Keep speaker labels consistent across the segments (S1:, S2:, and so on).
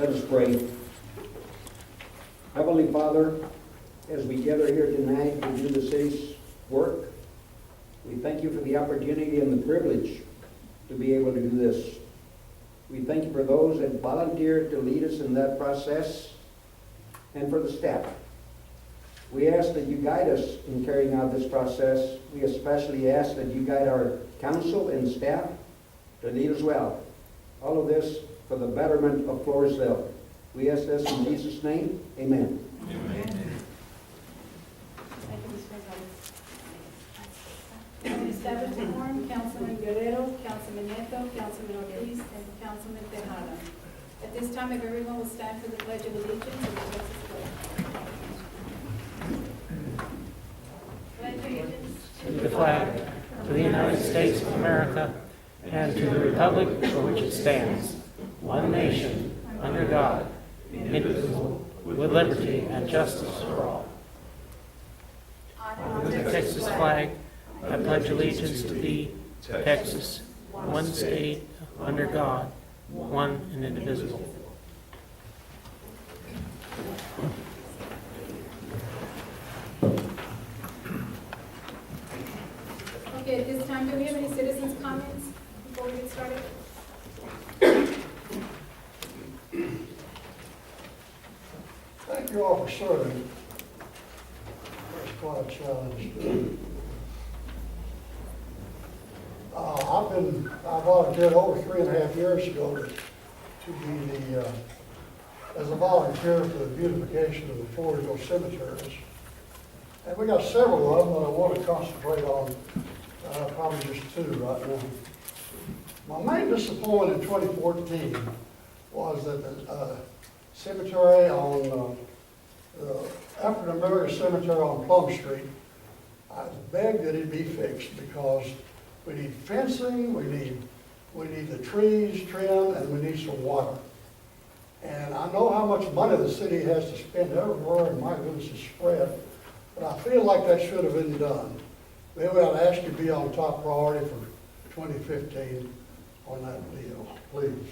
S1: Let us pray. Heavenly Father, as we gather here tonight to do the city's work, we thank you for the opportunity and the privilege to be able to do this. We thank you for those that volunteered to lead us in that process and for the staff. We ask that you guide us in carrying out this process. We especially ask that you guide our council and staff to lead us well. All of this for the betterment of Floresville. We ask this in Jesus' name. Amen.
S2: Amen.
S3: Established a quorum, Councilman Guerrero, Councilman Nieto, Councilman Ortiz, and Councilman Tejada. At this time, if everyone will stand for the Pledge of Allegiance and the Texas flag. Pledge allegiance
S2: To the flag of the United States of America and to the republic for which it stands, one nation, under God, indivisible, with liberty and justice for all. With the Texas flag, I pledge allegiance to thee, Texas, one state, under God, one and indivisible.
S3: Okay, at this time, do we have any citizens' comments before we get started?
S4: Thank you all for serving. That's quite a challenge. I volunteered over 3.5 years ago to be as a volunteer for the beautification of the Floresville cemeteries. And we got several of them that I want to concentrate on, probably just 2 right now. My main disappointment in 2014 was that the cemetery on the African American cemetery on Plum Street, I begged that it be fixed because we need fencing, we need the trees trimmed, and we need some water. And I know how much money the city has to spend everywhere, and my goodness, it's spread, but I feel like that should have been done. Maybe I'd ask you to be on top priority for 2015 on that deal, please.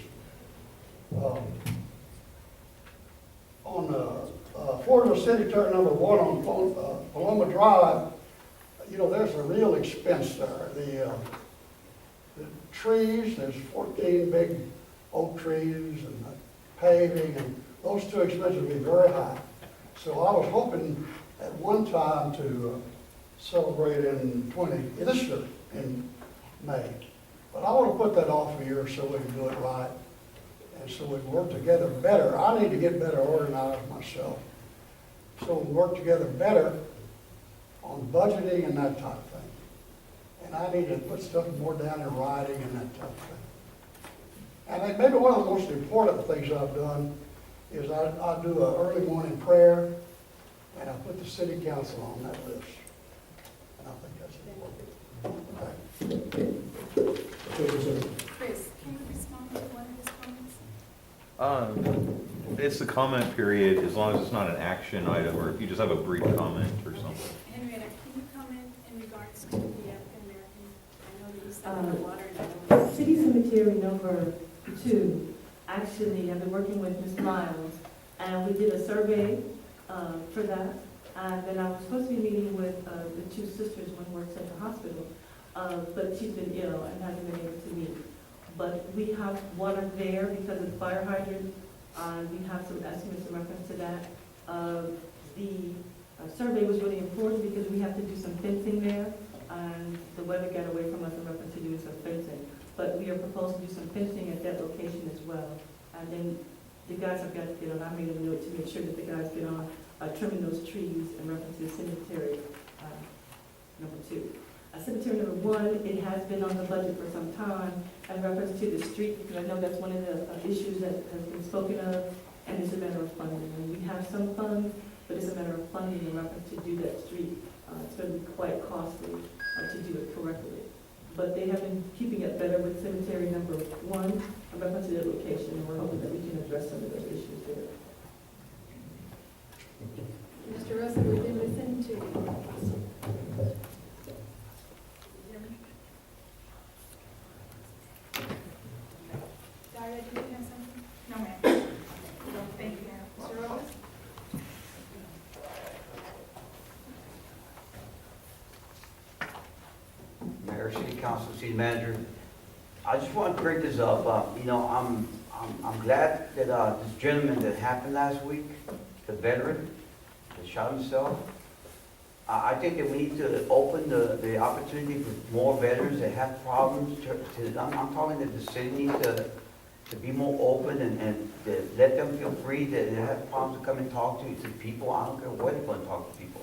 S4: On Floresville Cemetery number 1 on Paloma Drive, you know, there's a real expense there. The trees, there's 14 big oak trees, and the paving, and those 2 expenses would be very high. So I was hoping at one time to celebrate this year in May. But I want to put that off a year so we can do it right, and so we can work together better. I need to get better organized myself, so we work together better on budgeting and that type of thing. And I need to put stuff more down in writing and that type of thing. And I think maybe one of the most important things I've done is I do an early morning prayer, and I put the city council on that list. And I think that's important. Okay.
S3: Chris, can you respond to one of his comments?
S5: It's the comment period, as long as it's not an action item, or if you just have a brief comment or something.
S3: Henrietta, can you comment in regards to the African American? I know that you said the water and I don't know.
S6: City Cemetery number 2, actually, I've been working with Ms. Miles, and we did a survey for that. And then I was supposed to be meeting with the 2 sisters, one works at the hospital, but she's been ill and hasn't been able to meet. But we have water there because of the fire hydrant. We have some estimates in reference to that. The survey was really important because we have to do some fencing there, and the weather got away from us in reference to doing some fencing. But we are proposed to do some fencing at that location as well. And then the guys have got to get on, I made a note to make sure that the guys get on trimming those trees in reference to cemetery number 2. Cemetery number 1, it has been on the budget for some time in reference to the street, because I know that's one of the issues that has been spoken of, and it's a matter of funding. And we have some funds, but it's a matter of funding in reference to do that street. It's going to be quite costly to do it correctly. But they have been keeping it better with cemetery number 1 in reference to that location, and we're hoping that we can address some of those issues there.
S3: Mr. Russell, we've been listening to you. Daria, do you have something?
S7: No, ma'am. Mayor, City Council, City Manager. I just want to bring this up. I'm glad that this gentleman that happened last week, the veteran that shot himself, I think that we need to open the opportunity for more veterans that have problems I'm talking that the city needs to be more open and to let them feel free that they have problems to come and talk to people. I don't care what they're going to talk to people.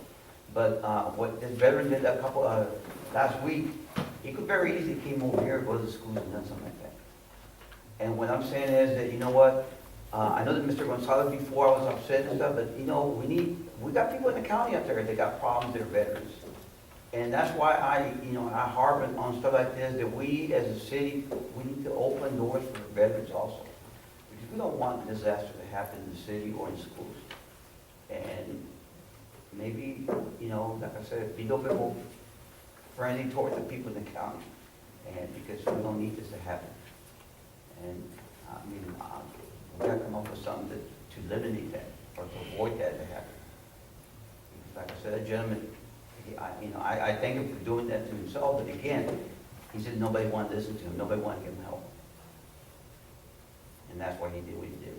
S7: But what this veteran did last week, he could very easily came over here, go to the schools and done something like that. And what I'm saying is that, you know what, I know that Mr. Gonzalez before I was upset and stuff, but you know, we got people in the county up there that got problems that are veterans. And that's why I harp on stuff like this, that we as a city, we need to open doors for veterans also. Because we don't want disaster to happen in the city or in schools. And maybe, like I said, be a little bit more friendly toward the people in the county. And because we don't need this to happen. And we gotta come up with something to eliminate that or to avoid that to happen. Because like I said, that gentleman, I thank him for doing that to himself, but again, he said nobody wanted to listen to him, nobody wanted to give him help. And that's why he did what he did.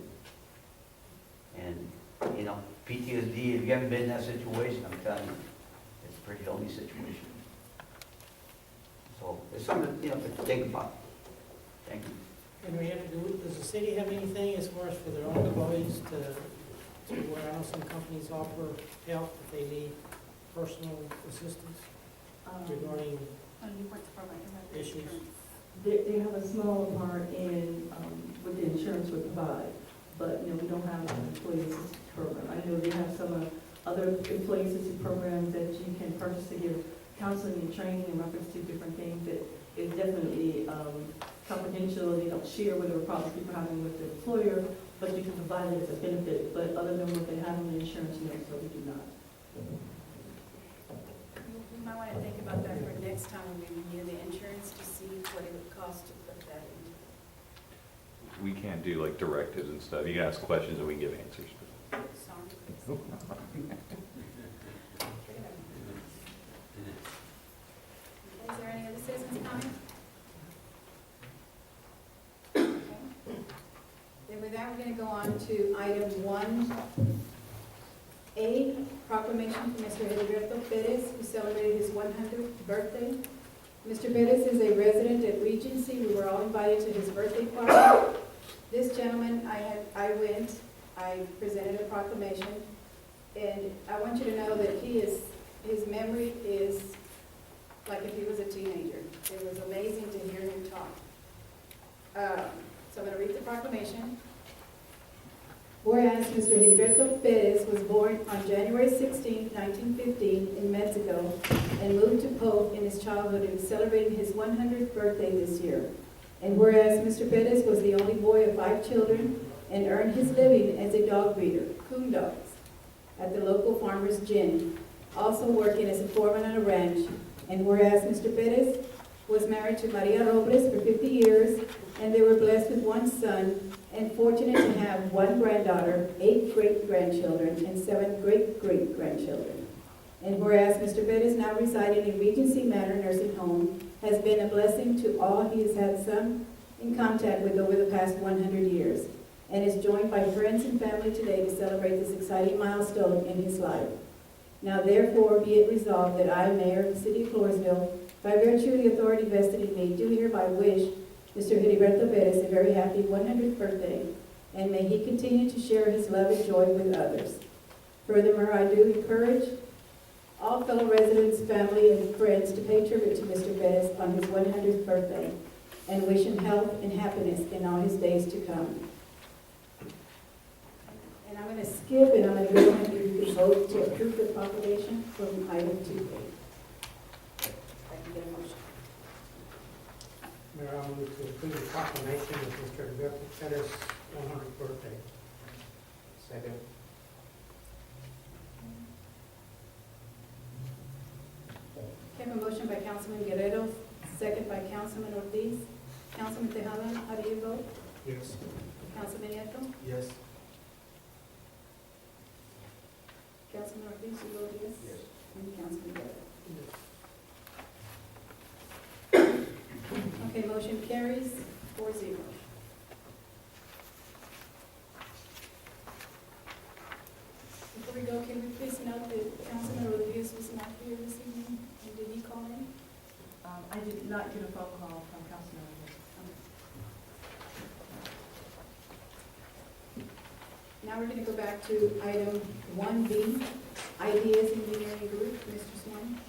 S7: And, PTSD, if you haven't been in that situation, I'm telling you, it's a pretty lonely situation. So it's something, to think about. Thank you.
S2: Henrietta, does the city have anything as far as for their own employees to where I know some companies offer help if they need personal assistance regarding issues?
S6: They have a small part in what the insurance would provide, but we don't have an employee assistance program. I know they have some other employee assistance programs that you can purchase to give counseling and training in reference to different things that is definitely confidential. They don't share whatever problems people are having with the employer, but you can provide it as a benefit. But other than what they have in the insurance, so we do not.
S3: We might want to think about that for next time when we review the insurance to see what it would cost to put that in.
S5: We can't do like directives and stuff. You can ask questions and we can give answers.
S3: Sorry. Is there any other citizens' comments? Okay. Then with that, we're going to go on to item 1A, proclamation for Mr. Heriberto Perez, who celebrated his 100th birthday. Mr. Perez is a resident at Regency. We were all invited to his birthday party. This gentleman, I went, I presented a proclamation, and I want you to know that his memory is like if he was a teenager. It was amazing to hear him talk. So I'm going to read the proclamation. Whereas Mr. Heriberto Perez was born on January 16, 1915 in Mexico and moved to Pope in his childhood and is celebrating his 100th birthday this year. And whereas Mr. Perez was the only boy of 5 children and earned his living as a dog breeder, coon dogs, at the local farmer's gin, also working as a foreman on a ranch. And whereas Mr. Perez was married to Maria Robles for 50 years, and they were blessed with 1 son, and fortunate to have 1 granddaughter, 8 great-grandchildren, and 7 great-great-grandchildren. And whereas Mr. Perez, now residing in Regency Manor Nursing Home, has been a blessing to all he has had some in contact with over the past 100 years, and is joined by friends and family today to celebrate this exciting milestone in his life. Now therefore be it resolved that I, Mayor of the City of Floresville, by virtue of the authority vested in me, do hereby wish Mr. Heriberto Perez a very happy 100th birthday, and may he continue to share his love and joy with others. Furthermore, I do encourage all fellow residents, family, and friends to pay tribute to Mr. Perez on his 100th birthday, and wish him health and happiness in all his days to come. And I'm going to skip, and I'm going to go ahead and you can vote to approve the proclamation from item 2A. If I can get a motion.
S2: Mayor, I'll move to approve the proclamation of Mr. Heriberto Perez's 100th birthday. Second.
S3: I have a motion by Councilman Guerrero, second by Councilman Ortiz. Councilman Tejada, how do you vote?
S2: Yes.
S3: Councilman Nieto?
S2: Yes.
S3: Councilman Ortiz, you vote yes?
S2: Yes.
S3: And Councilman Guerrero. Okay, motion carries 4-0. Before we go, can we please note that Councilman Rodriguez was not here this evening? And did he call in?
S6: I did not get a phone call from Councilman Rodriguez.
S3: Now we're going to go back to item 1B, Ideas Engineering Group, Mr. Swan.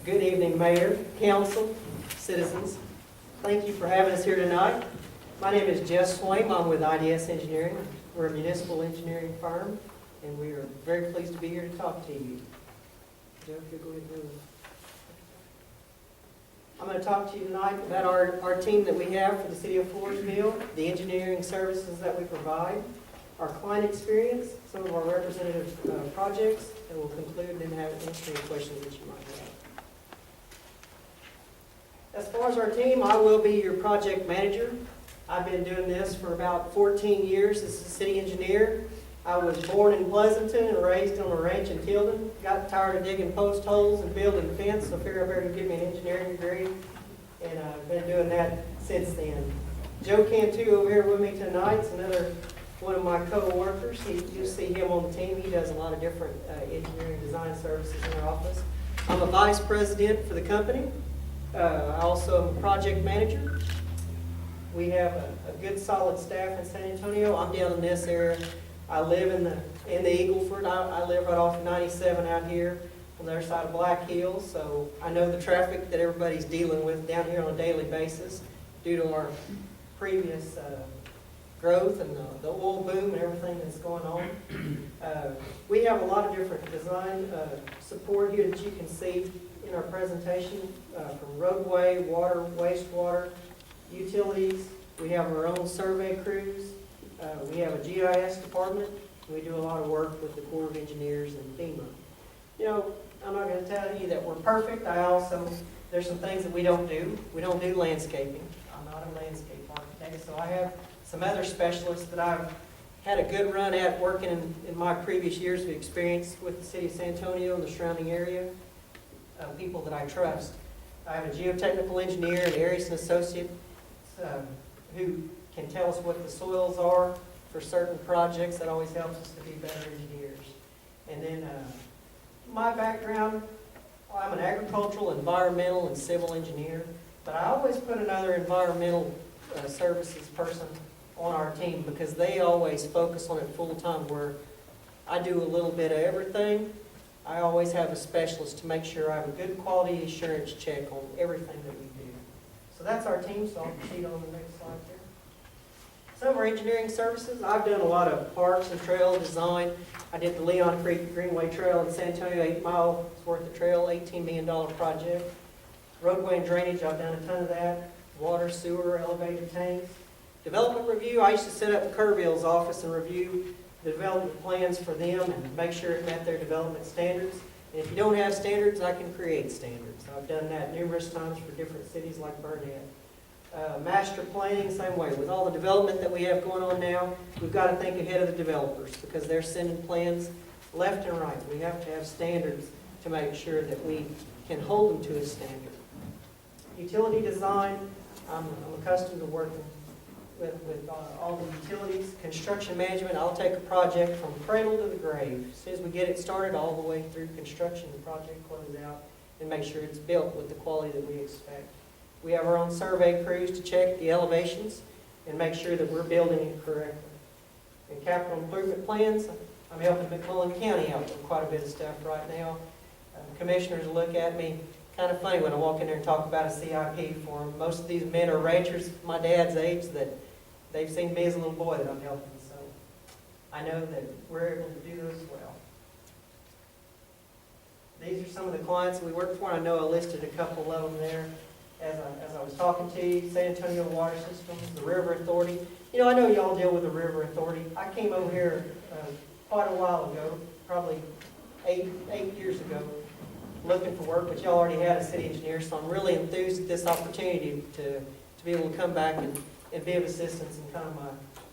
S8: Good evening, Mayor, Council, citizens. Thank you for having us here tonight. My name is Jeff Swaim. I'm with IDS Engineering. We're a municipal engineering firm, and we are very pleased to be here to talk to you. Joe, if you'll go ahead and move. I'm going to talk to you tonight about our team that we have for the city of Floresville, the engineering services that we provide, our client experience, some of our representative projects, and we'll conclude and then answer any questions that you might have. As far as our team, I will be your project manager. I've been doing this for about 14 years as a city engineer. I was born in Pleasanton and raised on a ranch in Tilden. Got tired of digging post holes and building fence, so figured I better give me an engineering degree. And I've been doing that since then. Joe Cantu over here with me tonight is another one of my co-workers. You'll see him on the team. He does a lot of different engineering design services in our office. I'm a vice president for the company. I also am a project manager. We have a good solid staff in San Antonio. I'm down in this area. I live in the Eagleford. I live right off 97 out here on the other side of Black Hills. So I know the traffic that everybody's dealing with down here on a daily basis due to our previous growth and the oil boom and everything that's going on. We have a lot of different design support here that you can see in our presentation from roadway, water, wastewater, utilities. We have our own survey crews. We have a GIS department. We do a lot of work with the Corps of Engineers and FEMA. You know, I'm not going to tell you that we're perfect. There's some things that we don't do. We don't do landscaping. I'm not a landscape architect, so I have some other specialists that I've had a good run at working in my previous years of experience with the city of San Antonio and the surrounding area. People that I trust. I have a geotechnical engineer, an Arias and Associate, who can tell us what the soils are for certain projects. That always helps us to be better engineers. And then my background, I'm an agricultural, environmental, and civil engineer, but I always put another environmental services person on our team because they always focus on it full time, where I do a little bit of everything. I always have a specialist to make sure I have a good quality assurance check on everything that we do. So that's our team, so I'll proceed on the next slide there. Some of our engineering services, I've done a lot of parks and trail design. I did the Leon Creek Greenway Trail in San Antonio, 8 miles worth of trail, $18 million project. Roadway and drainage, I've done a ton of that. Water, sewer, elevator tanks. Development review, I used to set up the Kerrville's office and review the development plans for them and make sure it met their development standards. And if you don't have standards, I can create standards. I've done that numerous times for different cities like Burnett. Master planning, same way. With all the development that we have going on now, we've got to think ahead of the developers because they're sending plans left and right. We have to have standards to make sure that we can hold them to a standard. Utility design, I'm accustomed to working with all the utilities. Construction management, I'll take a project from cradle to the grave. As soon as we get it started, all the way through construction, the project closes out, and make sure it's built with the quality that we expect. We have our own survey crews to check the elevations and make sure that we're building it correctly. In capital improvement plans, I'm helping McClellan County out with quite a bit of stuff right now. Commissioners look at me kind of funny when I walk in there and talk about a CIP for them. Most of these men are ranchers my dad's age that they've seen me as a little boy that I'm helping. So I know that we're able to do those well. These are some of the clients we work for, and I know I listed a couple of them there as I was talking to you. San Antonio Water Systems, the River Authority. You know, I know y'all deal with the River Authority. I came over here quite a while ago, probably eight years ago, looking for work, but y'all already had a city engineer, so I'm really enthused at this opportunity to be able to come back and be of assistance in kind of my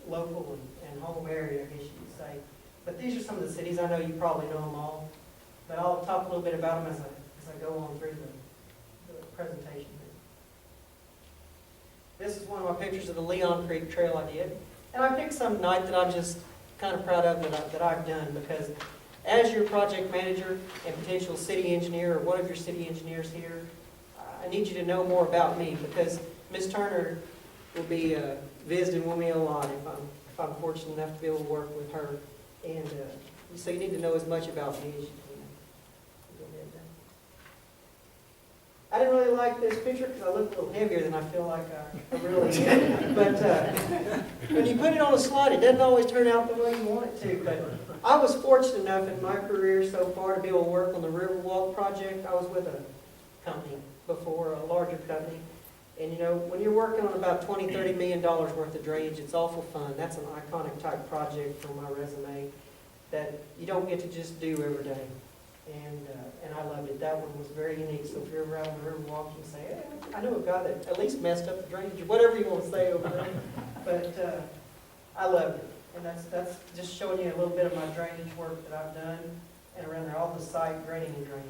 S8: local and home area, I guess you could say. But these are some of the cities. I know you probably know them all, but I'll talk a little bit about them as I go on through the presentation. This is one of my pictures of the Leon Creek Trail I did. And I picked some tonight that I'm just kind of proud of that I've done, because as your project manager and potential city engineer, or one of your city engineers here, I need you to know more about me, because Ms. Turner will be visiting with me a lot if I'm fortunate enough to be able to work with her. And so you need to know as much about me as you can. I didn't really like this picture because I look a little heavier than I feel like I really am. But when you put it on a slide, it doesn't always turn out the way you want it to. But I was fortunate enough in my career so far to be able to work on the Riverwalk project. I was with a company before, a larger company. And you know, when you're working on about $20–30 million worth of drainage, it's awful fun. That's an iconic type project for my resume that you don't get to just do every day. And I loved it. That one was very unique. So if you're ever out on the Riverwalk, you can say, hey, I know a guy that at least messed up the drainage, or whatever you want to say over there. But I loved it. And that's just showing you a little bit of my drainage work that I've done and around there, all the site grading and drainage.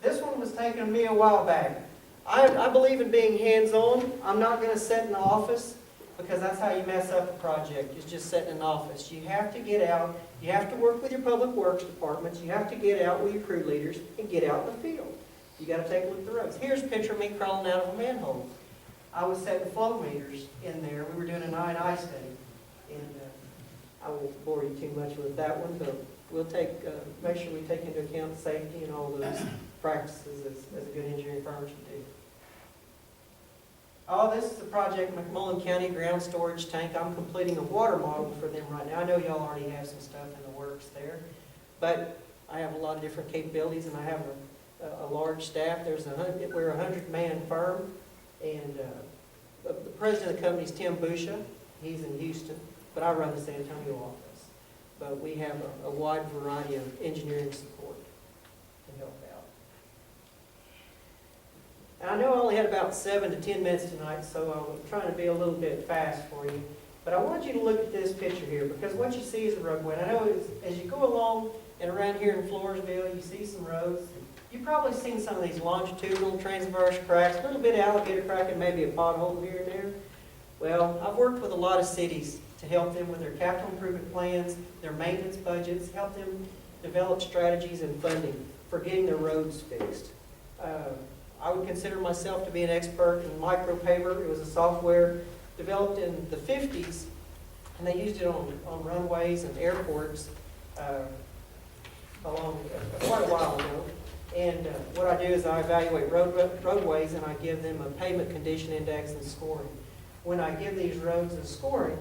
S8: This one was taken to me a while back. I believe in being hands-on. I'm not going to sit in the office, because that's how you mess up a project, is just sitting in the office. You have to get out. You have to work with your public works departments. You have to get out with your crew leaders and get out in the field. You got to take a look at the roads. Here's a picture of me crawling out of a manhole. I was setting flow meters in there. We were doing an I&I study. And I won't bore you too much with that one, but we'll make sure we take into account safety and all those practices as a good engineering firm should do. Oh, this is the project McMullen County Ground Storage Tank. I'm completing a water model for them right now. I know y'all already have some stuff in the works there, but I have a lot of different capabilities, and I have a large staff. We're a 100-man firm, and the president of the company is Tim Busha. He's in Houston, but I run the San Antonio office. But we have a wide variety of engineering support to help out. And I know I only had about 7 to 10 minutes tonight, so I'm trying to be a little bit fast for you. But I want you to look at this picture here, because what you see is a roadway. And I know as you go along and around here in Floresville, you see some roads. You've probably seen some of these longitudinal transverse cracks, a little bit of alligator crack, and maybe a pothole here and there. Well, I've worked with a lot of cities to help them with their capital improvement plans, their maintenance budgets, help them develop strategies and funding for getting their roads fixed. I would consider myself to be an expert in micropaver. It was a software developed in the 50s, and they used it on runways and airports quite a while ago. And what I do is I evaluate roadways, and I give them a pavement condition index and scoring. When I give these roads a scoring,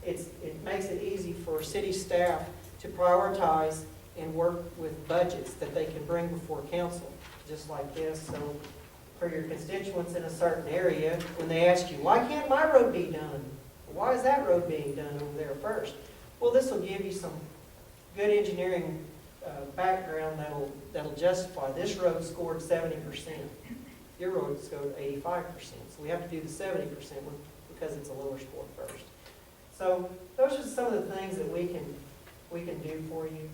S8: it makes it easy for city staff to prioritize and work with budgets that they can bring before council, just like this. So for your constituents in a certain area, when they ask you, why can't my road be done? Why is that road being done over there first? Well, this will give you some good engineering background that'll justify. This road scored 70%. Your road scored 85%. So we have to do the 70% one because it's a lower score first. So those are some of the things that we can do for you.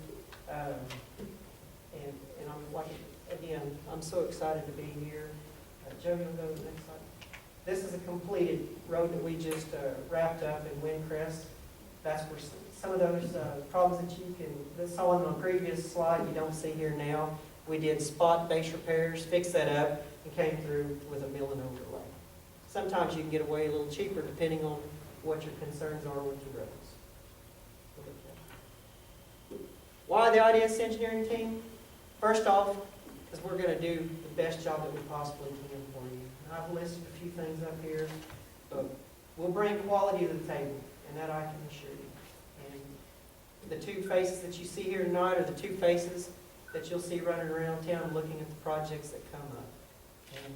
S8: And I'm so excited to be here. Joe, you'll go to the next slide. This is a completed road that we just wrapped up in Windcrest. That's where some of those problems that you saw on the previous slide you don't see here now. We did spot base repairs, fixed that up, and came through with a mill and overlay. Sometimes you can get away a little cheaper depending on what your concerns are with your roads. Why the IDS engineering team? First off, because we're going to do the best job that we possibly can for you. And I've listed a few things up here, but we'll bring quality to the table, and that I can assure you. And The two faces that you see here tonight are the two faces that you'll see running around town looking at the projects that come up. And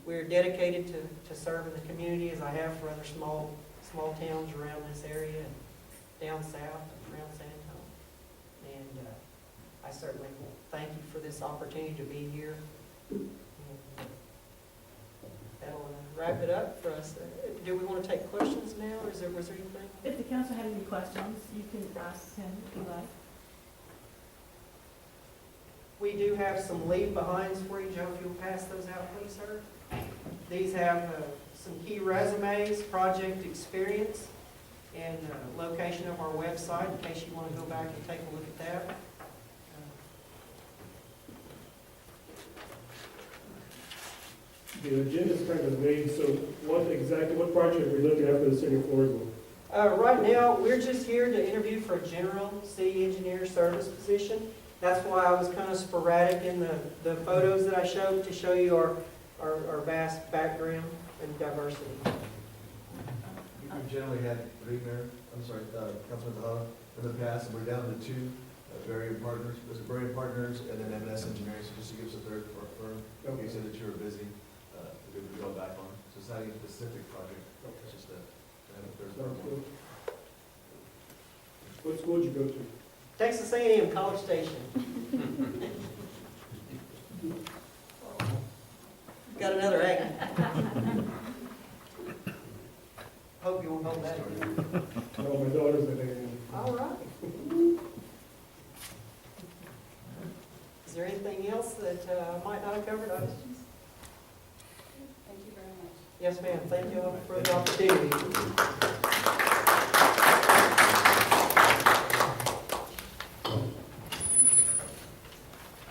S8: we're dedicated to serving the community as I have for other small towns around this area and down south and around San Antonio. And I certainly thank you for this opportunity to be here. And that'll wrap it up for us. Do we want to take questions now, or was there anything?
S6: If the council had any questions, you can ask him if you like.
S8: We do have some leave behinds for you, Joe, if you'll pass those out, please, sir. These have some key resumes, project experience, and location of our website in case you want to go back and take a look at that.
S9: The agenda's kind of vague, so what project are we looking at for the city of Floresville?
S8: Right now, we're just here to interview for a general city engineer service position. That's why I was kind of sporadic in the photos that I showed to show you our vast background and diversity.
S10: We've generally had Councilman Zahala in the past, and we're down to two Varian partners. There's a Varian Partners and then M&S Engineering, so just to give us a third firm, you said that you were busy, we would go back on. So it's not even a specific project, it's just to have a third firm.
S9: What school did you go to?
S8: Texas A&M College Station. Got another egg. Hope you will know that.
S9: Oh, my daughter's at A&M.
S8: All right. Is there anything else that I might not have covered?
S3: Thank you very much.
S8: Yes, ma'am. Thank you for the opportunity.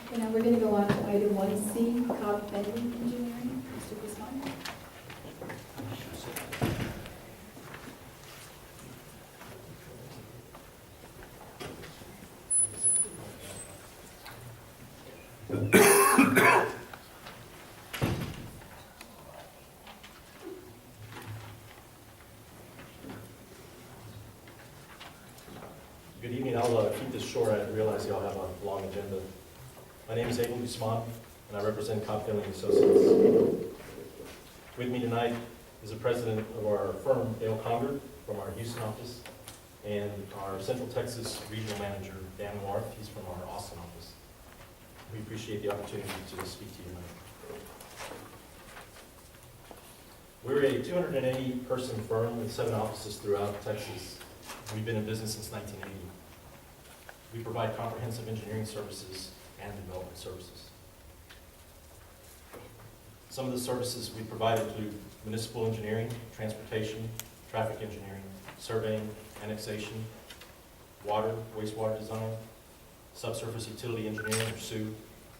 S3: Okay, now we're going to go on to item 1C, Cobb Bending Engineering. Mr. Guzman.
S11: Good evening. I'll keep this short. I realize y'all have a long agenda. My name is Abel Guzman, and I represent Cobb Finley Associates. With me tonight is the president of our firm, Dale Conger, from our Houston office, and our Central Texas regional manager, Dan North. He's from our Austin office. We appreciate the opportunity to speak to you tonight. We're a 280-person firm with 7 offices throughout Texas. We've been in business since 1980. We provide comprehensive engineering services and development services. Some of the services we provide include municipal engineering, transportation, traffic engineering, surveying, annexation, water, wastewater design, subsurface utility engineering, or SUE,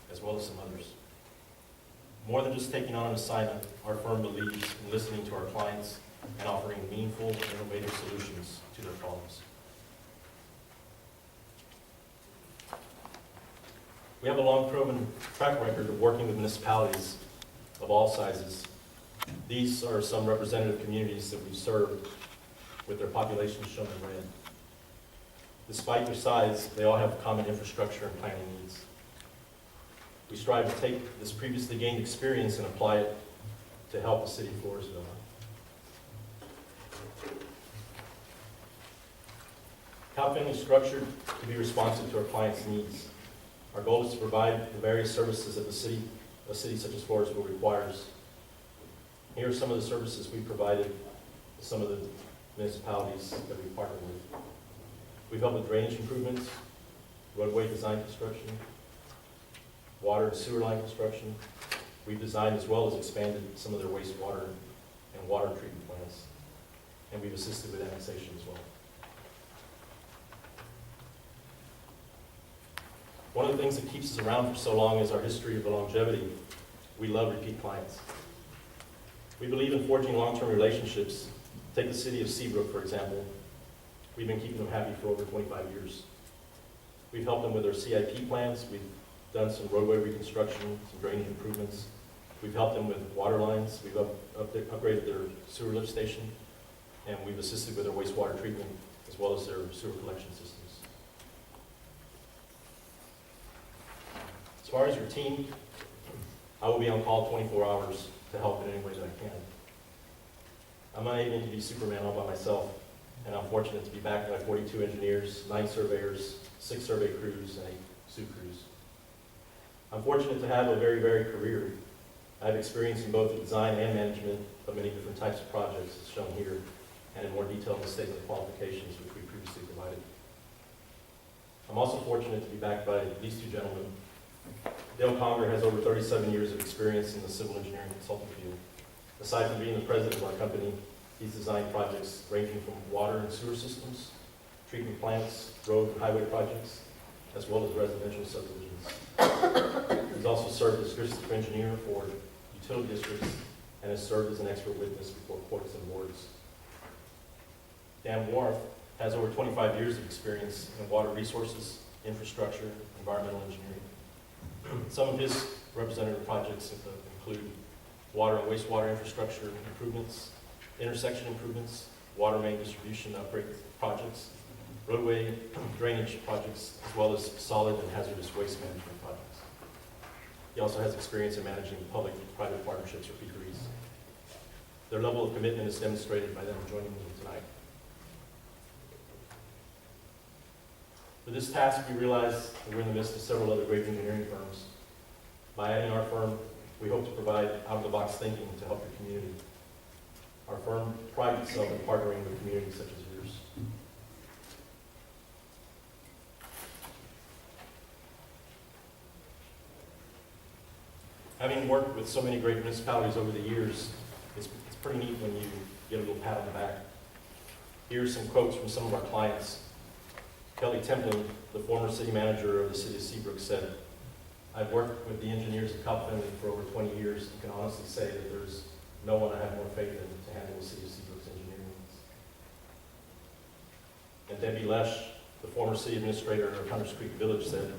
S11: as well as some others. More than just taking on an assignment, our firm believes in listening to our clients and offering meaningful and innovative solutions to their problems. We have a long proven track record of working with municipalities of all sizes. These are some representative communities that we've served with their populations shown in red. Despite their size, they all have common infrastructure and planning needs. We strive to take this previously gained experience and apply it to help the city of Floresville. Cobb Finley is structured to be responsive to our clients' needs. Our goal is to provide the various services that a city such as Floresville requires. Here are some of the services we provided to some of the municipalities that we partner with. We've helped with drainage improvements, roadway design construction, water and sewer line construction. We've designed as well as expanded some of their wastewater and water treatment plants. And we've assisted with annexation as well. One of the things that keeps us around for so long is our history of longevity. We love repeat clients. We believe in forging long-term relationships. Take the city of Seabrook, for example. We've been keeping them happy for over 25 years. We've helped them with their CIP plans. We've done some roadway reconstruction, some drainage improvements. We've helped them with water lines. We've upgraded their sewer lift station. And we've assisted with their wastewater treatment as well as their sewer collection systems. far as your team, I will be on call 24 hours to help in any way that I can. I'm unable to be Superman all by myself, and I'm fortunate to be backed by 42 engineers, 9 surveyors, 6 survey crews, and 8 SUE crews. I'm fortunate to have a very varied career. I have experience in both the design and management of many different types of projects, as shown here, and in more detail in the statement of qualifications, which we previously provided. I'm also fortunate to be backed by these two gentlemen. Dale Conger has over 37 years of experience in the civil engineering consulting field. Aside from being the president of our company, he's designed projects ranging from water and sewer systems, treatment plants, road and highway projects, as well as residential subdivisions. He's also served as district engineer for utility districts and has served as an expert witness before courts and boards. Dan Warth has over 25 years of experience in water resources, infrastructure, environmental engineering. Some of his representative projects include water and wastewater infrastructure improvements, intersection improvements, water main distribution upgrade projects, roadway drainage projects, as well as solid and hazardous waste management projects. He also has experience in managing public-private partnerships or PPRs. Their level of commitment is demonstrated by them joining me tonight. For this task, we realize that we're in the midst of several other great engineering firms. By adding our firm, we hope to provide out-of-the-box thinking to help the community. Our firm prides itself in partnering with communities such as yours. Having worked with so many great municipalities over the years, it's pretty neat when you get a little pat on the back. Here's some quotes from some of our clients. Kelly Templin, the former city manager of the city of Seabrook, said, "I've worked with the engineers at Cobb Finley for over 20 years and can honestly say that there's no one I have more faith in to handle the city of Seabrook's engineering needs." And Debbie Lesh, the former city administrator of Hunters Creek Village, said,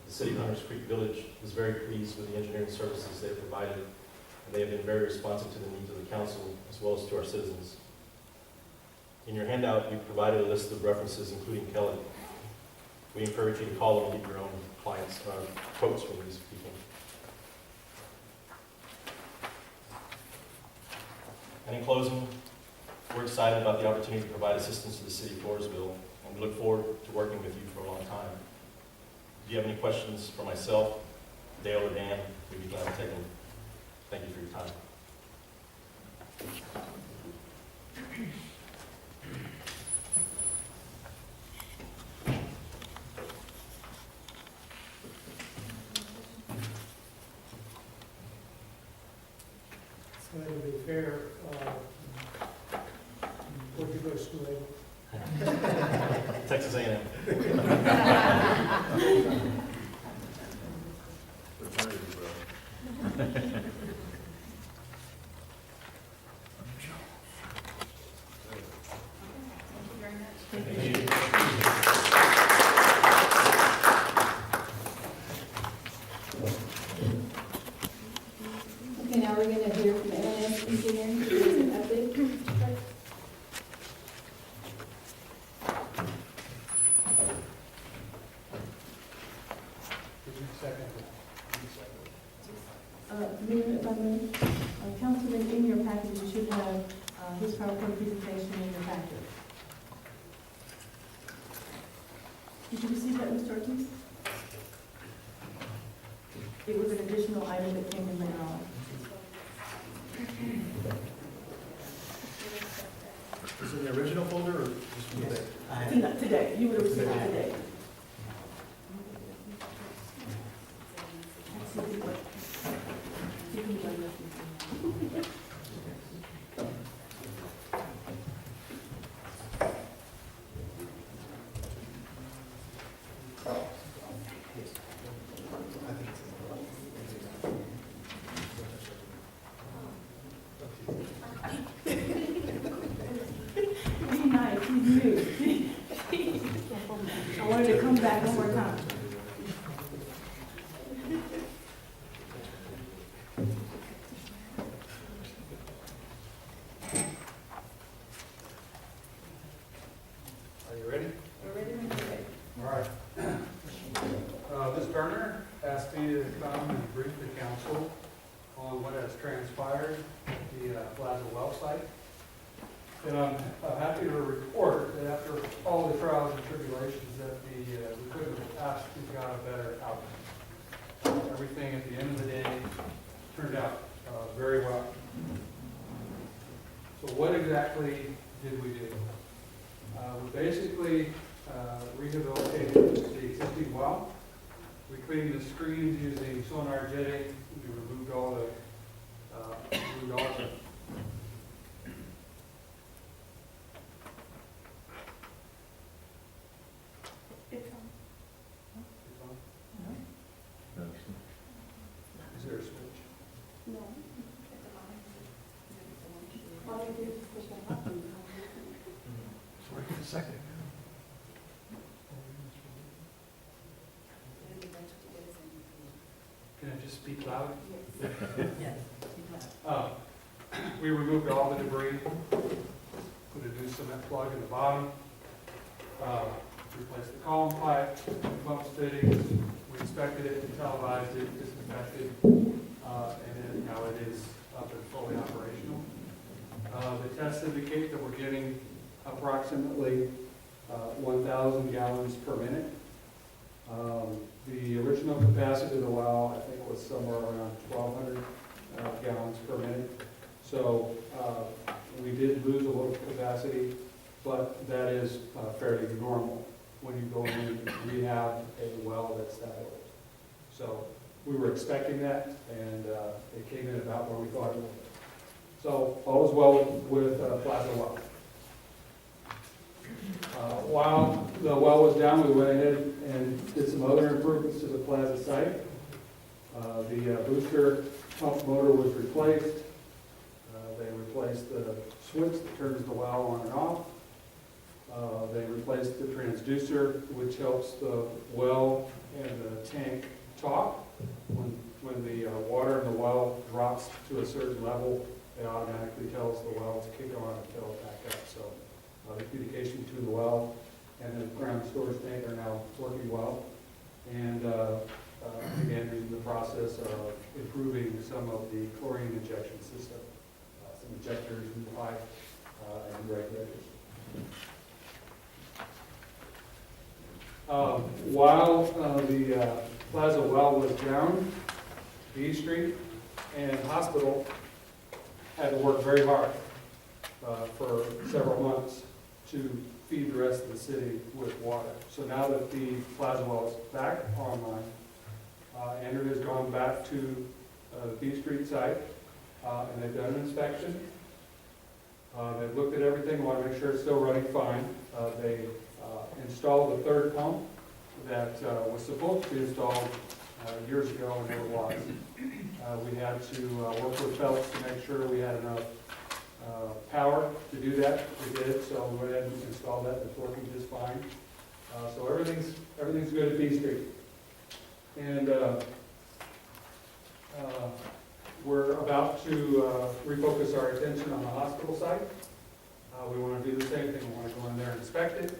S11: "The city of Hunters Creek Village is very pleased with the engineering services they have provided, and they have been very responsive to the needs of the council as well as to our citizens." In your handout, we provided a list of references, including Kelly. We encourage you to call and get your own clients' quotes from these people. And in closing, we're excited about the opportunity to provide assistance to the city of Floresville, and we look forward to working with you for a long time. If you have any questions for myself, Dale, or Dan, we'd be glad to take them. Thank you for your time.
S9: So to be fair, where'd you go to school at?
S11: Texas A&M.
S3: Okay, now we're going to hear from M&S Engineering. There's an update.
S6: Mayor, if I may, Councilman, in your package, you should have his PowerPoint presentation in your packet. Did you receive that, Mr. Ortiz? It was an additional item that came in later on.
S10: Is it in the original folder or just from today?
S6: Today, you would have received it today. Be nice, he's new. I wanted to come back one more time.
S10: Are you ready?
S3: We're ready when you're ready.
S12: All right. Ms. Turner, asked me to come and brief the council on what has transpired at the Plaza Well site. And I'm happy to report that after all the trials and tribulations that we couldn't have asked, we got a better outcome. Everything at the end of the day turned out very well. So what exactly did we do? We basically rehabilitated the existing well. We cleaned the screens using sonar jetting. We removed all the Is there a switch?
S3: No. All you do is push that button.
S10: Sorry, a second.
S12: Can I just speak loud?
S6: Yes.
S12: We removed all the debris, put a new cement plug in the bottom, replaced the column pipe, pump fittings. We inspected it, and televised it, disinfected, and then now it is up and fully operational. The tests indicate that we're getting approximately 1,000 gallons per minute. The original capacity of the well, I think, was somewhere around 1,200 gallons per minute. So we did lose a little capacity, but that is fairly normal when you go in and rehab a well that's that old. So we were expecting that, and it came in about where we thought it would. So all is well with Plaza Well. While the well was down, we went ahead and did some other improvements to the Plaza site. The booster pump motor was replaced. They replaced the switch that turns the well on and off. They replaced the transducer, which helps the well and the tank talk. When the water in the well drops to a certain level, it automatically tells the well to kick on and fill it back up. So the communication between the well and the ground storage tank are now working well. And again, in the process of improving some of the chlorine injection system, some injectors, new pipe, and regulators. While the Plaza Well was down, the East Street and hospital had to work very hard for several months to feed the rest of the city with water. So now that the Plaza Well is back online, Andrew has gone back to the B Street site, and they've done an inspection. They've looked at everything, want to make sure it's still running fine. They installed the third pump that was supposed to be installed years ago and never was. We had to work with Phelps to make sure we had enough power to do that. We did, so we went ahead and installed that. It's working just fine. So everything's good at B Street. And we're about to refocus our attention on the hospital site. We want to do the same thing. We want to go in there and inspect it,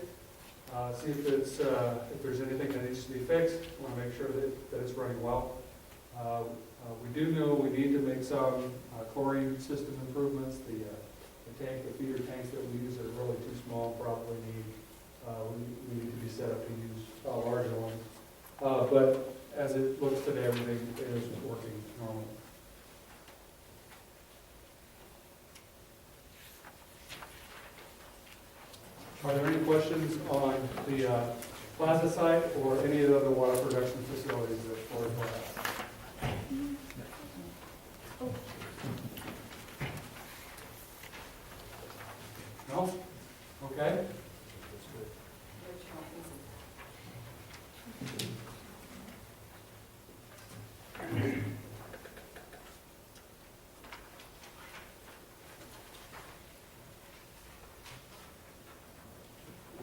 S12: see if there's anything that needs to be fixed. We want to make sure that it's running well. We do know we need to make some chlorine system improvements. The feeder tanks that we use are really too small, probably we need to be set up to use larger ones. But as it looks today, everything is working normally. Are there any questions on the Plaza site or any of the other water production facilities that Floresville has? No? Okay.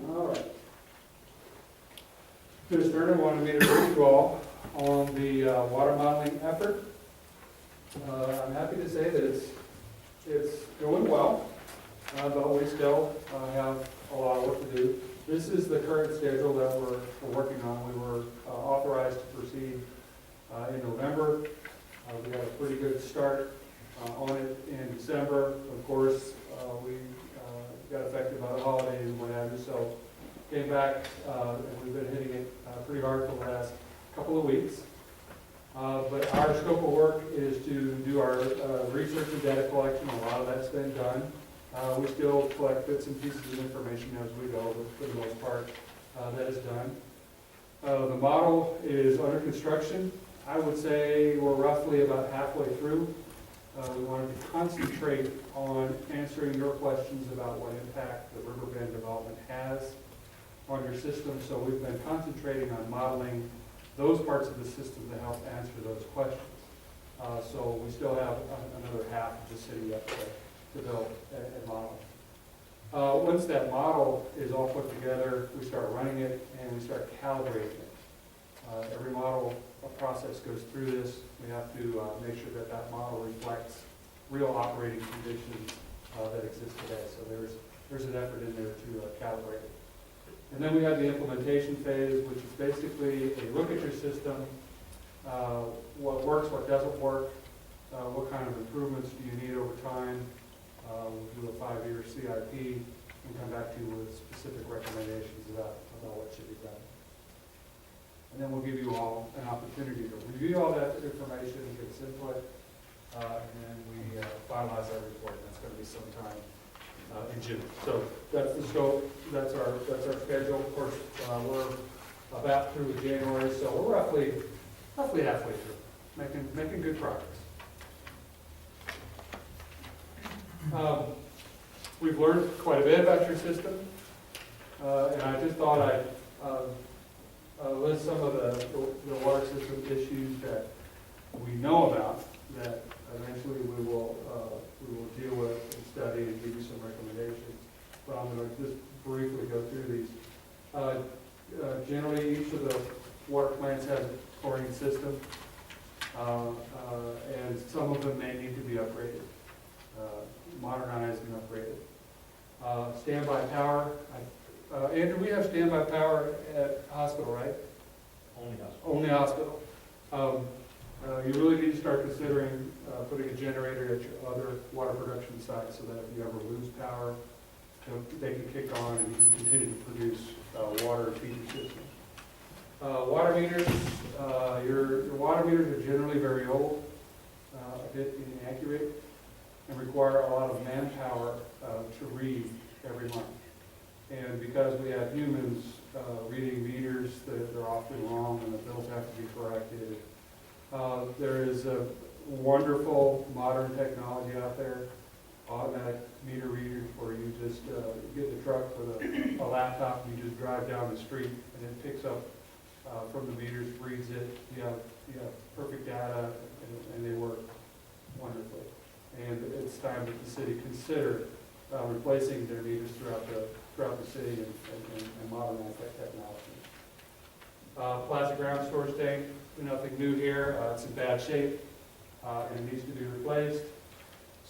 S12: All right. Ms. Turner wanted me to brief you all on the water modeling effort. I'm happy to say that it's going well, but we still have a lot of work to do. This is the current schedule that we're working on. We were authorized to proceed impact, and we've been hitting it pretty hard for the last couple of weeks. But our scope of work is to do our research and data collection. A lot of that's been done. We still collect bits and pieces of information as we go, but for the most part, that is done. The model is under construction. I would say we're roughly about halfway through. We wanted to concentrate on answering your questions about what impact the Riverbend development has on your system. So we've been concentrating on modeling those parts of the system to help answer those questions. So we still have another half of the city yet to build and model. Once that model is all put together, we start running it and we start calibrating it. Every model process goes through this. We have to make sure that that model reflects real operating conditions that exist today. So there's an effort in there to calibrate it. And then we have the implementation phase, which is basically a look at your system, what works, what doesn't work, what kind of improvements do you need over time. We'll do a 5-year CIP and come back to you with specific recommendations about what should be done. And then we'll give you all an opportunity to review all that information and give us input, and then we finalize our report. And that's going to be sometime in June. So that's the scope. That's our schedule. Of course, we're about through January, so we're roughly halfway through, making good progress. We've learned quite a bit about your system, and I just thought I'd list some of the water system issues that we know about that eventually we will deal with and study and give you some recommendations. But I'm going to just briefly go through these. Generally, each of the water plants has a chlorine system, and some of them may need to be upgraded, modernized and upgraded. Standby power. Andrew, we have standby power at hospital, right? Only hospital. You really need to start considering putting a generator at your other water production sites so that if you ever lose power, they can kick on and you can continue to produce water to feed your system. Water meters. Your water meters are generally very old, a bit inaccurate, and require a lot of manpower to read every month. And because we have humans reading meters, they're often wrong and the bills have to be corrected. There is a wonderful modern technology out there, automatic meter readers where you just get the truck with a laptop and you just drive down the street and it picks up from the meters, reads it. You have perfect data and they work wonderfully. And it's time that the city consider replacing their meters throughout the city and modernize that technology. Plastic ground storage tank, nothing new here. It's in bad shape and it needs to be replaced.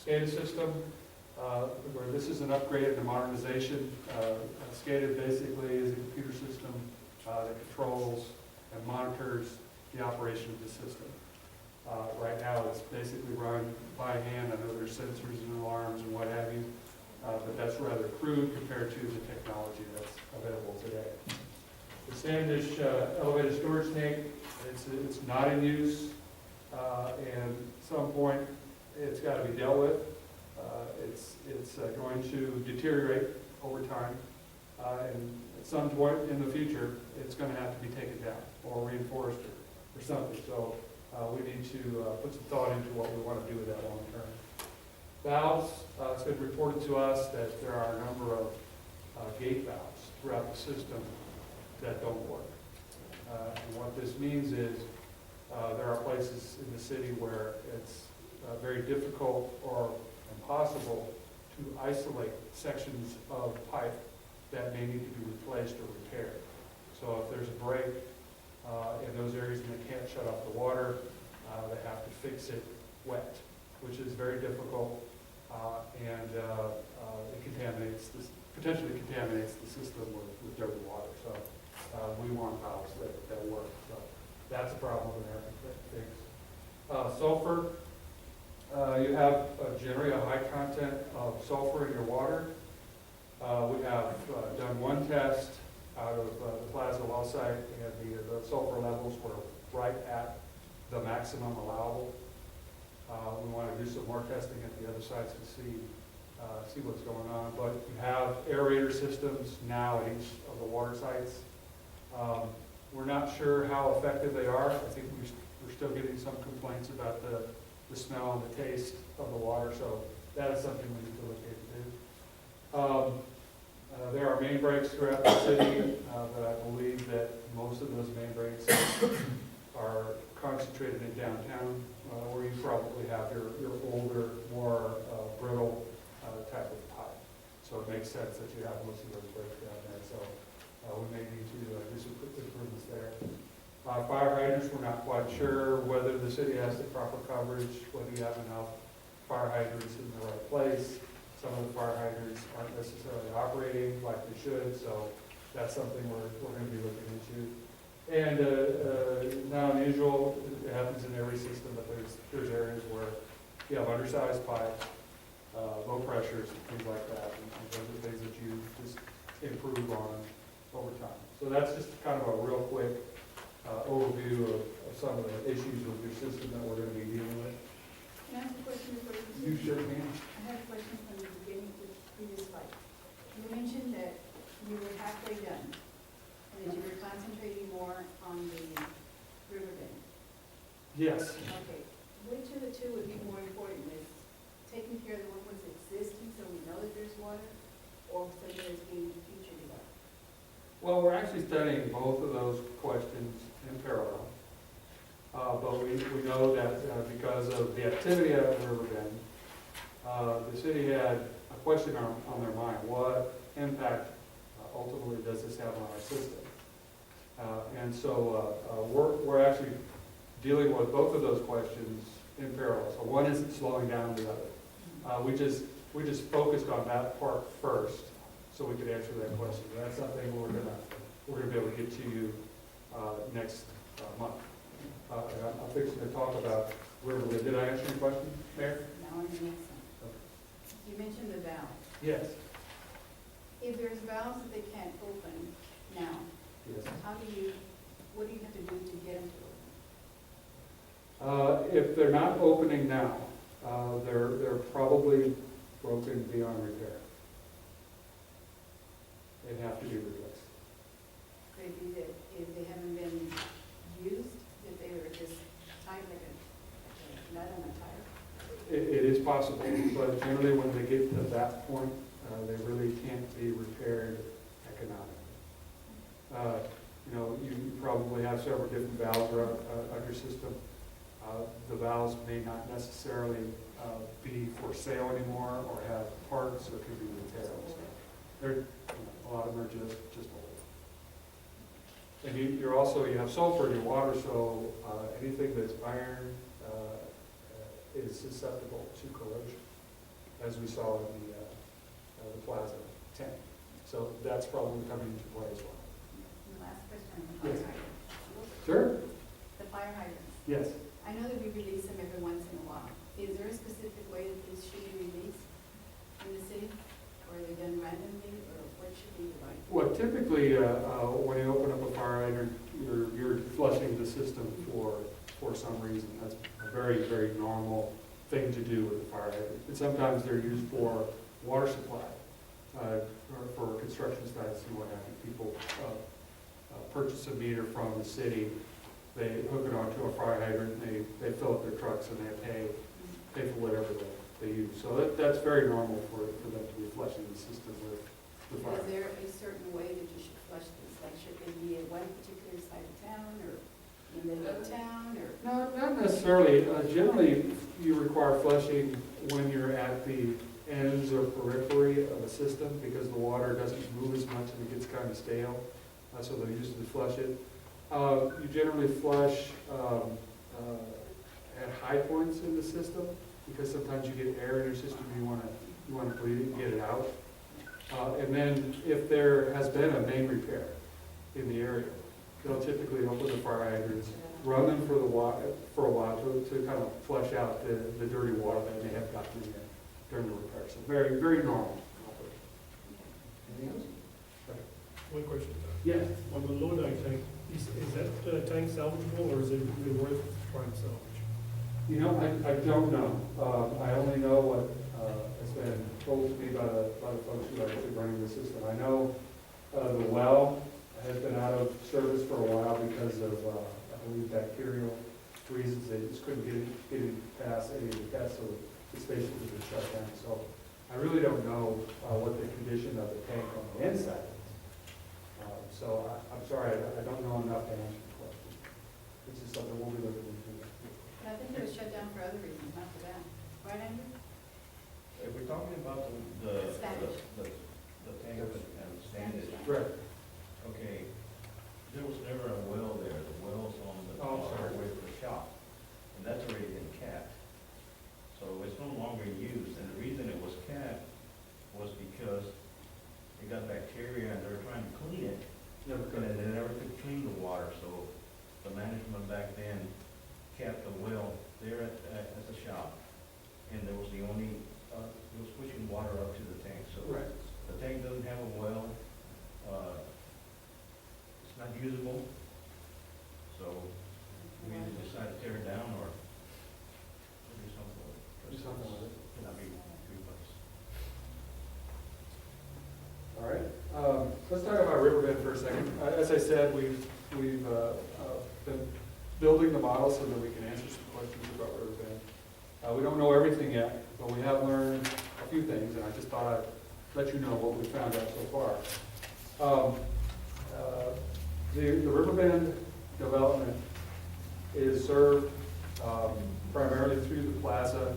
S12: SCADA system, where this is an upgrade and a modernization. SCADA basically is a computer system that controls and monitors the operation of the system. Right now it's basically run by hand. I know there's sensors and alarms and what have you. But that's rather crude compared to the technology that's available today. The Standish elevated storage tank, it's not in use, and at some point it's got to be dealt with. It's going to deteriorate over time, and at some point in the future, it's going to have to be taken down or reinforced or something. So we need to put some thought into what we want to do with that long term. Valves, it's been reported to us that there are a number of gate valves throughout the system that don't work. And what this means is there are places in the city where it's very difficult or impossible to isolate sections of pipe that may need to be replaced or repaired. So if there's a break in those areas and they can't shut off the water, they have to fix it wet, which is very difficult, and it potentially contaminates the system with dirty water. So we want valves that work. So that's a problem we have to fix. Sulfur, you have generally a high content of sulfur in your water. We have done one test out of the Plaza well site, and the sulfur levels were right at the maximum allowable. We want to do some more testing at the other sites to see what's going on. But you have aerator systems now at each of the water sites. We're not sure how effective they are. I think we're still getting some complaints about the smell and the taste of the water, so that is something we need to look into. There are main breaks throughout the city, but I believe that most of those main breaks are concentrated in downtown, where you probably have your older, more brittle type of pipe. So it makes sense that you have most of those breaks down there. So we may need to do some quick improvements there. Fire hydrants, we're not quite sure whether the city has the proper coverage, whether you have enough fire hydrants in the right place. Some of the fire hydrants aren't necessarily operating like they should, so that's something we're going to be looking into. And not unusual, it happens in every system, but there's areas where you have undersized pipes, low pressures, things like that, and those are things that you just improve on over time. So that's just kind of a real quick overview of some of the issues with your system that we're going to be dealing with.
S3: Can I ask a question before you
S12: You
S3: proceed?
S12: sure can.
S3: I have a question from the beginning of the previous slide. You mentioned that you were halfway done, and that you were concentrating more on the riverbed.
S12: Yes.
S3: Okay, which of the two would be more important, is taking care of the one that's existing so we know that there's water, or something that's being future developed?
S12: Well, we're actually studying both of those questions in parallel. But we know that because of the activity at Riverbend, the city had a question on their mind. What impact ultimately does this have on our system? And so we're actually dealing with both of those questions in parallel. So one isn't slowing down the other. We just focused on that part first so we could answer that question. That's something we're gonna be able to get to you next month. I'm fixing to talk about Riverwood. Did I answer your question, Mayor?
S3: Now on the next one. You mentioned the valve.
S12: Yes.
S3: If there's valves that they can't open now,
S12: Yes.
S3: what do you have to do to get them to open?
S12: If they're not opening now, they're probably broken beyond repair. They have to be replaced.
S3: Could it be that if they haven't been used, that they were just tied like a nut on a tire?
S12: It is possible, but generally when they get to that point, they really can't be repaired economically. You probably have several different valves on your system. The valves may not necessarily be for sale anymore or have parts or could be repaired. So a lot of them are just old. And you have sulfur in your water, so anything that's iron is susceptible to corrosion, as we saw in the Plaza tank. So that's probably coming into play as well.
S3: And the last question on the fire
S12: Yes.
S3: hydrants.
S12: Sure.
S3: The fire hydrants.
S12: Yes.
S3: I know that we release them every once in a while. Is there a specific way that these should be released in the city? Or are they done randomly, or what should be the right?
S12: Well, typically, when you open up a fire hydrant, you're flushing the system for some reason. That's a very, very normal thing to do with a fire hydrant. And sometimes they're used for water supply, or for construction sites and what have you. People purchase a meter from the city, they hook it onto a fire hydrant, and they fill up their trucks and they pay for whatever they use. So that's very normal for them to be flushing the system with the fire.
S3: Is there a certain way that you should flush this? Like, should it be at one particular side of town, or in the middle of town, or?
S12: No, not necessarily. Generally, you require flushing when you're at the ends or periphery of a system because the water doesn't move as much and it gets kind of stale. So they usually flush it. You generally flush at high points in the system because sometimes you get air in your system and you want to bleed it and get it out. And then if there has been a main repair in the area, they'll typically open the fire hydrants, run them for a while to kind of flush out the dirty water that may have gotten in there during the repair. So very, very normal operation. Anything else?
S9: One question.
S12: Yes.
S9: On the Lodi tank, is that tank salvageable, or is it even worth trying to salvage?
S12: You know, I don't know. I only know what has been told to me by the folks who are actually running the system. I know the well has been out of service for a while because of, I believe, bacterial reasons. They just couldn't get it past any of the tests, so it's basically been shut down. So I really don't know what the condition of the tank on the inside is. So I'm sorry, I don't know enough to answer the question. This is something we'll be looking into.
S3: I think it was shut down for other reasons, not for that. Right, Andrew?
S13: If we're talking about the
S3: Standage.
S13: tank and standage,
S12: Right.
S13: okay, there was never a well there. The well's on the
S12: Oh, sorry.
S13: way for the shop, and that's already been capped. So it's no longer used, and the reason it was capped was because it got bacteria and they were trying to clean it,
S12: Never
S13: and
S12: could.
S13: they never could clean the water, so the management back then capped the well there at the shop, and there was the only, it was pushing water up to the tank, so
S12: Right.
S13: the tank doesn't have a well, it's not usable, so we either decide to tear it down or do something with it.
S12: Do something with it.
S13: Cannot be replaced.
S12: All right, let's talk about Riverbend for a second. As I said, we've been building the model so that we can answer some questions about Riverbend. We don't know everything yet, but we have learned a few things, and I just thought I'd let you know what we found out so far. The Riverbend development is served primarily through the plaza,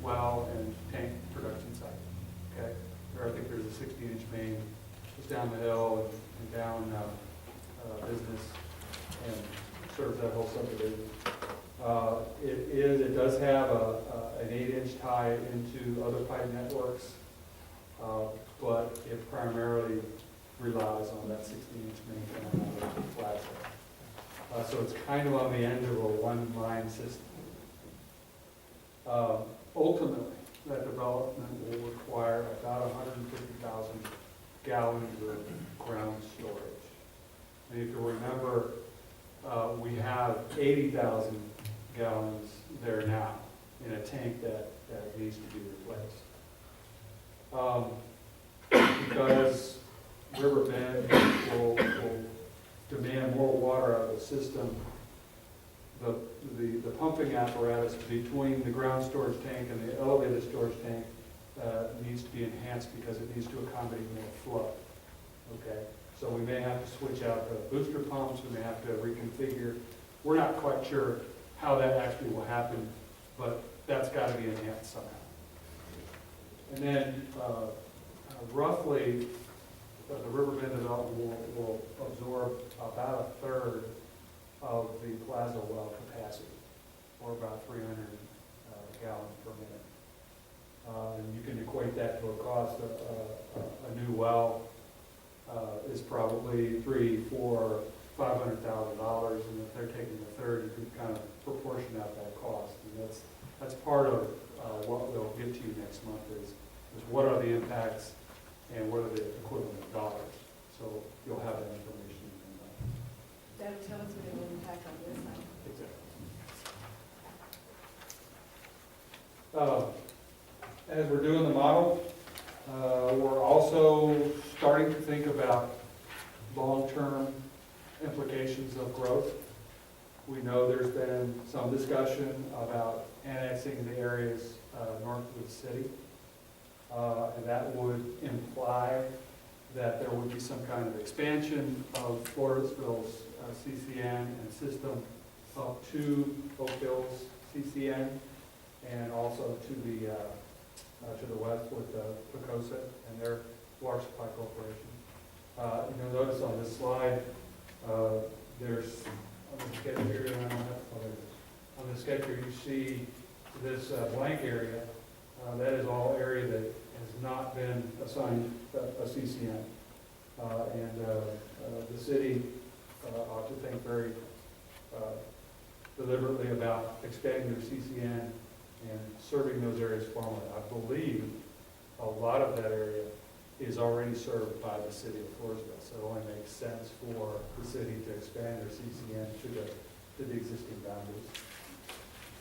S12: well, and tank production site. Okay, I think there's a 16-inch main just down the hill and down Business and serves that whole subdivision. It does have an 8-inch tie into other pipe networks, but it primarily relies on that 16-inch main coming out of the plaza. So it's kind of on the end of a one-line system. Ultimately, that development will require about 150,000 gallons of ground storage. And if you remember, we have 80,000 gallons there now in a tank that needs to be replaced. Because Riverbend will demand more water out of the system, the pumping apparatus between the ground storage tank and the elevated storage tank needs to be enhanced because it needs to accommodate more flow. Okay, so we may have to switch out the booster pumps, we may have to reconfigure. We're not quite sure how that actually will happen, but that's got to be enhanced somehow. And then roughly, the Riverbend development will absorb about a third of the plaza well capacity, or about 300 gallons per minute. And you can equate that to a cost of a new well is probably $300,000, $400,000, $500,000, and if they're taking a third, you can kind of proportion out that cost. And that's part of what we'll get to you next month is what are the impacts and what are the equivalent dollars. So you'll have that information.
S3: That'll tell us what it will impact on this side.
S12: Exactly. As we're doing the model, we're also starting to think about long-term implications of growth. We know there's been some discussion about annexing the areas north of the city. And that would imply that there would be some kind of expansion of Floresville's CCN and system up to Oak Hill's CCN and also to the west with Picosa and their water supply corporation. You'll notice on this slide, there's on the sketch here, on the sketch here you see this blank area. That is all area that has not been assigned a CCN. The city ought to think very deliberately about expanding their CCN and serving those areas farmland. I believe a lot of that area is already served by the city of Floresville. So it only makes sense for the city to expand their CCN to the existing boundaries.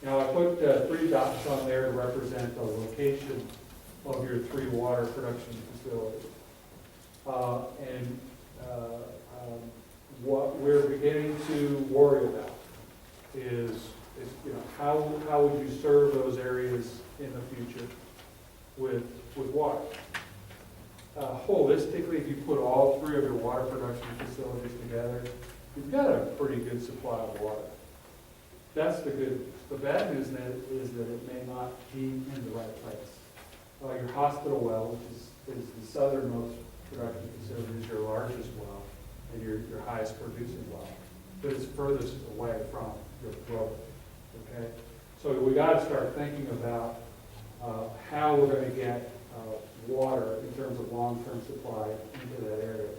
S12: Now, I put 3 dots on there to represent the location of your 3 water production facilities. What we're beginning to worry about is how would you serve those areas in the future with water? Holistically, if you put all 3 of your water production facilities together, you've got a pretty good supply of water. That's the good news. The bad news is that it may not be in the right place. Your hospital well, which is the southernmost production facility, is your largest well and your highest producing well, but it's furthest away from your growth. Okay, so we got to start thinking about how we're going to get water in terms of long-term supply into that area,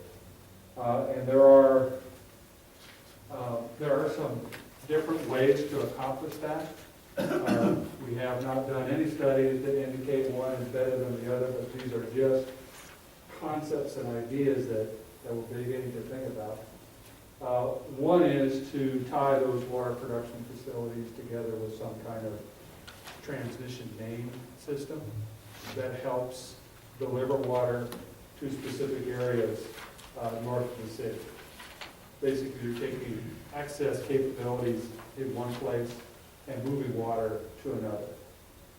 S12: and there are some different ways to accomplish that. We have not done any studies that indicate one is better than the other, but these are just concepts and ideas that we're beginning to think about. One is to tie those water production facilities together with some kind of transmission main system that helps deliver water to specific areas north of the city. Basically, you're taking excess capabilities in one place and moving water to another.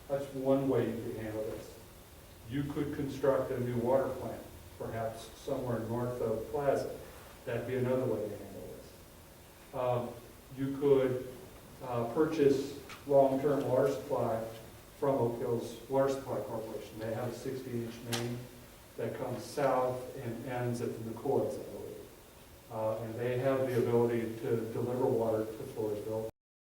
S12: That's one way you could handle this. You could construct a new water plant, perhaps somewhere north of Plaza. That'd be another way to handle this. You could purchase long-term water supply from Oak Hills Water Supply Corporation. They have a 60-inch main that comes south and ends at the McCoys, I believe. And they have the ability to deliver water to Floresville